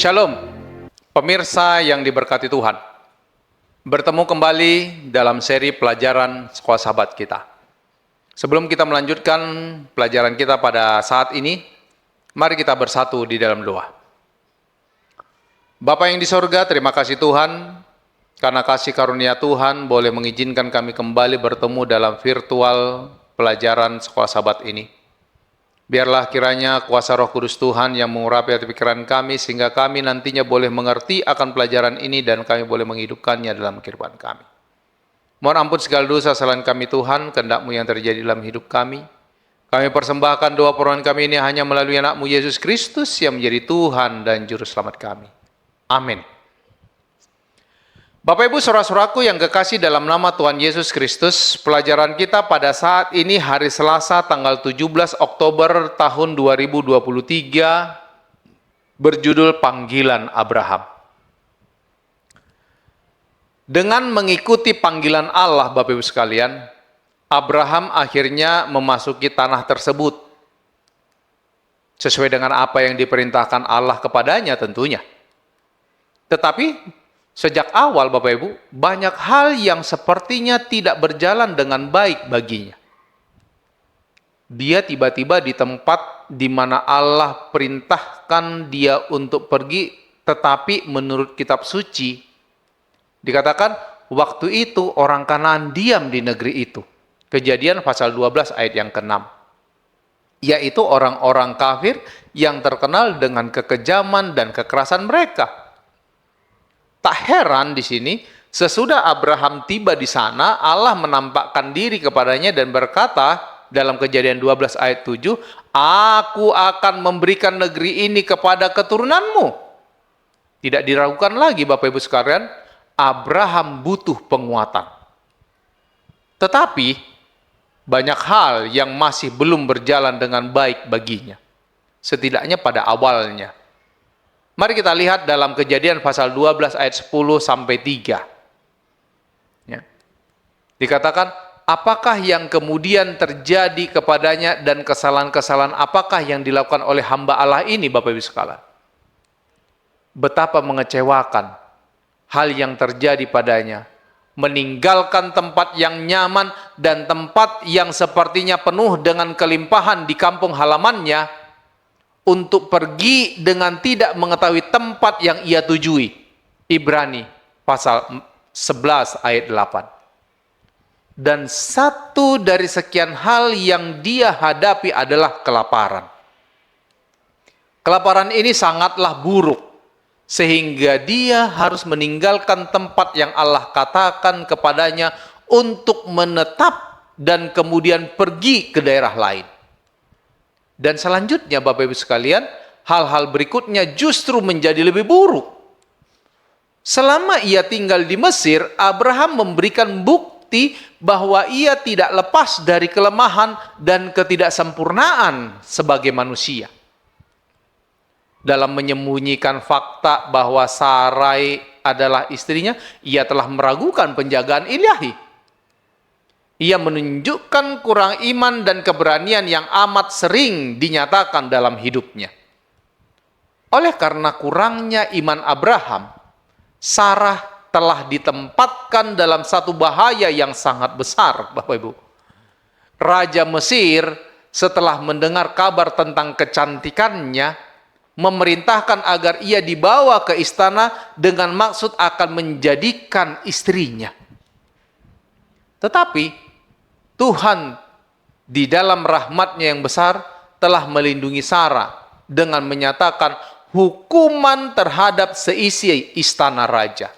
Shalom, pemirsa yang diberkati Tuhan. Bertemu kembali dalam seri pelajaran Sekolah Sahabat kita. Sebelum kita melanjutkan pelajaran kita pada saat ini, mari kita bersatu di dalam doa. Bapa yang di sorga, terima kasih Tuhan, karena kasih karunia Tuhan boleh mengizinkan kami kembali bertemu dalam virtual pelajaran Sekolah Sahabat ini. Biarlah kiranya kuasa Roh Kudus Tuhan yang mengurapi hati pikiran kami, sehingga kami nantinya boleh mengerti akan pelajaran ini dan kami boleh menghidupkannya dalam kehidupan kami. Mohon ampun segala dosa selain kami Tuhan, kehendak-Mu yang terjadi dalam hidup kami. Kami persembahkan doa permohonan kami ini hanya melalui anak-Mu Yesus Kristus yang menjadi Tuhan dan Juru Selamat kami. Amin. Bapak Ibu saudara-saudaraku yang kekasih dalam nama Tuhan Yesus Kristus, pelajaran kita pada saat ini hari Selasa tanggal 17 Oktober tahun 2023 berjudul Panggilan Abraham. Dengan mengikuti panggilan Allah Bapak Ibu sekalian, Abraham akhirnya memasuki tanah tersebut sesuai dengan apa yang diperintahkan Allah kepadanya tentunya. Tetapi sejak awal Bapak Ibu, banyak hal yang sepertinya tidak berjalan dengan baik baginya. Dia tiba-tiba di tempat di mana Allah perintahkan dia untuk pergi, tetapi menurut kitab suci, dikatakan waktu itu orang Kanaan diam di negeri itu. Kejadian pasal 12 ayat yang ke-6. Yaitu orang-orang kafir yang terkenal dengan kekejaman dan kekerasan mereka. Tak heran di sini, sesudah Abraham tiba di sana, Allah menampakkan diri kepadanya dan berkata dalam Kejadian 12 ayat 7, "Aku akan memberikan negeri ini kepada keturunanmu." Tidak diragukan lagi Bapak Ibu sekalian, Abraham butuh penguatan. Tetapi banyak hal yang masih belum berjalan dengan baik baginya. Setidaknya pada awalnya. Mari kita lihat dalam Kejadian pasal 12 ayat 10 sampai 3. Ya. Dikatakan, apakah yang kemudian terjadi kepadanya dan kesalahan-kesalahan apakah yang dilakukan oleh hamba Allah ini Bapak Ibu sekalian? Betapa mengecewakan hal yang terjadi padanya. Meninggalkan tempat yang nyaman dan tempat yang sepertinya penuh dengan kelimpahan di kampung halamannya, untuk pergi dengan tidak mengetahui tempat yang ia tujui. Ibrani pasal 11 ayat 8. Dan satu dari sekian hal yang dia hadapi adalah kelaparan. Kelaparan ini sangatlah buruk, sehingga dia harus meninggalkan tempat yang Allah katakan kepadanya untuk menetap dan kemudian pergi ke daerah lain. Dan selanjutnya Bapak Ibu sekalian, hal-hal berikutnya justru menjadi lebih buruk. Selama ia tinggal di Mesir, Abraham memberikan bukti bahwa ia tidak lepas dari kelemahan dan ketidaksempurnaan sebagai manusia. Dalam menyembunyikan fakta bahwa Sarai adalah istrinya, ia telah meragukan penjagaan ilahi. Ia menunjukkan kurang iman dan keberanian yang amat sering dinyatakan dalam hidupnya. Oleh karena kurangnya iman Abraham, Sarah telah ditempatkan dalam satu bahaya yang sangat besar, Bapak Ibu. Raja Mesir setelah mendengar kabar tentang kecantikannya, memerintahkan agar ia dibawa ke istana dengan maksud akan menjadikan istrinya. Tetapi Tuhan di dalam rahmat-Nya yang besar telah melindungi Sarah dengan menyatakan hukuman terhadap seisi istana raja.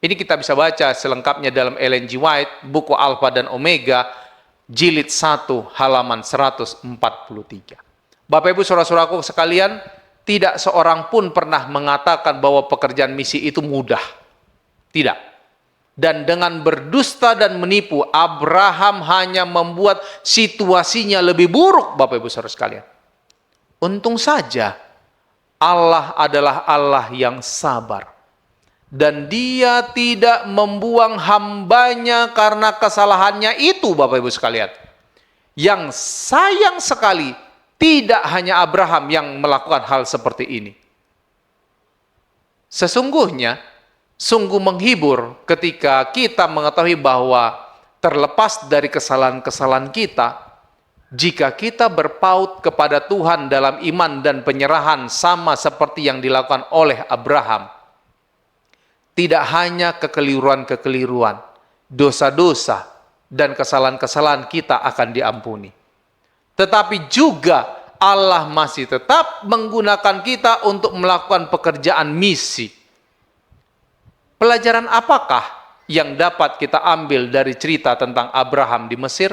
Ini kita bisa baca selengkapnya dalam Ellen G. White, buku Alfa dan Omega, jilid 1, halaman 143. Bapak Ibu saudara-saudaraku sekalian, tidak seorang pun pernah mengatakan bahwa pekerjaan misi itu mudah. Tidak. Dan dengan berdusta dan menipu, Abraham hanya membuat situasinya lebih buruk, Bapak Ibu saudara sekalian. Untung saja Allah adalah Allah yang sabar. Dan dia tidak membuang hambanya karena kesalahannya itu, Bapak Ibu sekalian. Yang sayang sekali, tidak hanya Abraham yang melakukan hal seperti ini. Sesungguhnya, sungguh menghibur ketika kita mengetahui bahwa terlepas dari kesalahan-kesalahan kita, jika kita berpaut kepada Tuhan dalam iman dan penyerahan sama seperti yang dilakukan oleh Abraham, tidak hanya kekeliruan-kekeliruan, dosa-dosa, dan kesalahan-kesalahan kita akan diampuni. Tetapi juga Allah masih tetap menggunakan kita untuk melakukan pekerjaan misi. Pelajaran apakah yang dapat kita ambil dari cerita tentang Abraham di Mesir?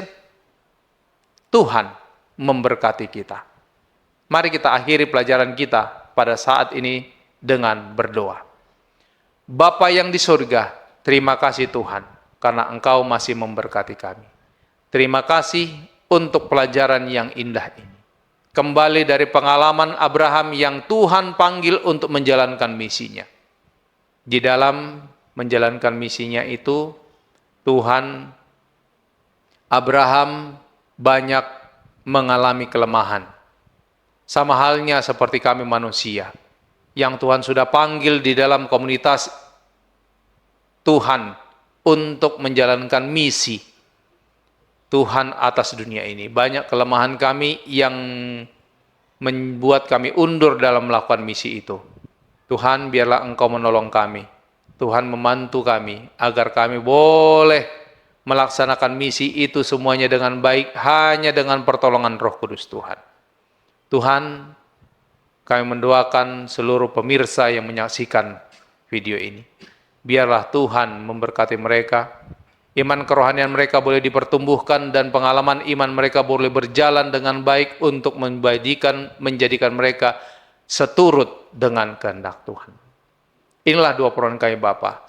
Tuhan memberkati kita. Mari kita akhiri pelajaran kita pada saat ini dengan berdoa. Bapa yang di surga, terima kasih Tuhan, karena Engkau masih memberkati kami. Terima kasih untuk pelajaran yang indah ini. Kembali dari pengalaman Abraham yang Tuhan panggil untuk menjalankan misinya. Di dalam menjalankan misinya itu, Abraham banyak mengalami kelemahan. Sama halnya seperti kami manusia, yang Tuhan sudah panggil di dalam komunitas Tuhan untuk menjalankan misi Tuhan atas dunia ini. Banyak kelemahan kami yang membuat kami undur dalam melakukan misi itu. Tuhan, biarlah Engkau menolong kami. Tuhan membantu kami agar kami boleh melaksanakan misi itu semuanya dengan baik hanya dengan pertolongan Roh Kudus Tuhan. Tuhan, kami mendoakan seluruh pemirsa yang menyaksikan video ini. Biarlah Tuhan memberkati mereka, iman kerohanian mereka boleh dipertumbuhkan dan pengalaman iman mereka boleh berjalan dengan baik untuk menjadikan mereka seturut dengan kehendak Tuhan. Inilah doa permohonan kami Bapa.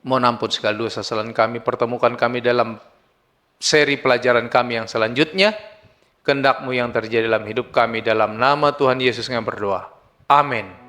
Mohon ampun segala dosa kesalahan kami, pertemukan kami dalam seri pelajaran kami yang selanjutnya. Kehendak-Mu yang terjadi dalam hidup kami, dalam nama Tuhan Yesus kami berdoa. Amin.